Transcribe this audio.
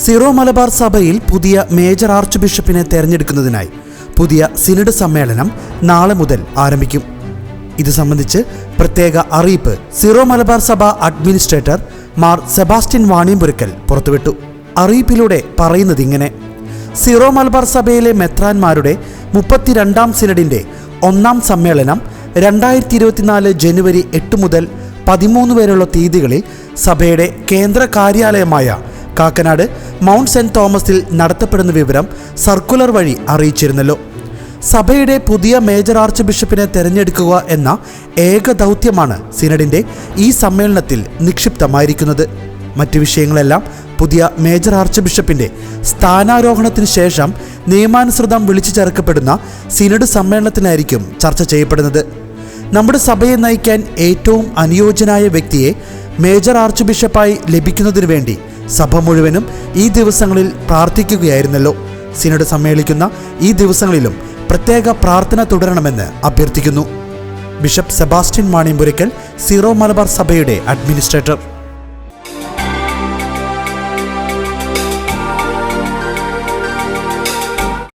Zero Malabar സഭയിൽ പുതിയ major arch ബിഷപ്പിനെ തെരഞ്ഞെടുക്കുന്നതിനായി പുതിയ സിനഡ് സമ്മേളനം നാളെ മുതൽ ആരംഭിക്കും. ഇത് സംബന്ധിച്ച് പ്രത്യേക അറിയിപ്പ് സീറോ മലബാർ സഭ അഡ്മിനിസ്ട്രേറ്റർ മാർ സെബാസ്റ്റ്യൻ വാണിയമ്പുരക്കൽ പുറത്തുവിട്ടു. അറിയിപ്പിലൂടെ പറയുന്നതിങ്ങനെ: സീറോ മലബാർ സഭയിലെ മെത്രാന്മാരുടെ 32ാം സിനഡിൻ്റെ 1ാം സമ്മേളനം 2024 ജനുവരി 8 മുതൽ 13 വരെയുള്ള തീയതികളിൽ സഭയുടെ കേന്ദ്ര കാര്യാലയമായ കാക്കനാട് മൗണ്ട് സെന്റ് തോമസിൽ നടത്തപ്പെടുന്ന വിവരം സർക്കുലർ വഴി അറിയിച്ചിരുന്നല്ലോ. സഭയുടെ പുതിയ മേജർ ആർച്ച് ബിഷപ്പിനെ തെരഞ്ഞെടുക്കുക എന്ന ഏക ദൗത്യമാണ് സിനഡിൻ്റെ ഈ സമ്മേളനത്തിൽ നിക്ഷിപ്തമായിരിക്കുന്നത്. മറ്റു വിഷയങ്ങളെല്ലാം പുതിയ മേജർ ആർച്ച് ബിഷപ്പിൻ്റെ സ്ഥാനാരോഹണത്തിന് ശേഷം നിയമാനുസൃതം വിളിച്ചു ചേർക്കപ്പെടുന്ന സിനഡ് സമ്മേളനത്തിനായിരിക്കും ചർച്ച ചെയ്യപ്പെടുന്നത്. നമ്മുടെ സഭയെ നയിക്കാൻ ഏറ്റവും അനുയോജ്യനായ വ്യക്തിയെ മേജർ ആർച്ച് ബിഷപ്പായി ലഭിക്കുന്നതിനു വേണ്ടി സഭ മുഴുവനും ഈ ദിവസങ്ങളിൽ പ്രാർത്ഥിക്കുകയായിരുന്നല്ലോ. സിനഡ് സമ്മേളിക്കുന്ന ഈ ദിവസങ്ങളിലും പ്രത്യേക പ്രാർത്ഥന തുടരണമെന്ന് അഭ്യർത്ഥിക്കുന്നു. ബിഷപ്പ് സെബാസ്റ്റ്യൻ വാണിയമ്പുരക്കൽ, സീറോ മലബാർ സഭയുടെ അഡ്മിനിസ്ട്രേറ്റർ.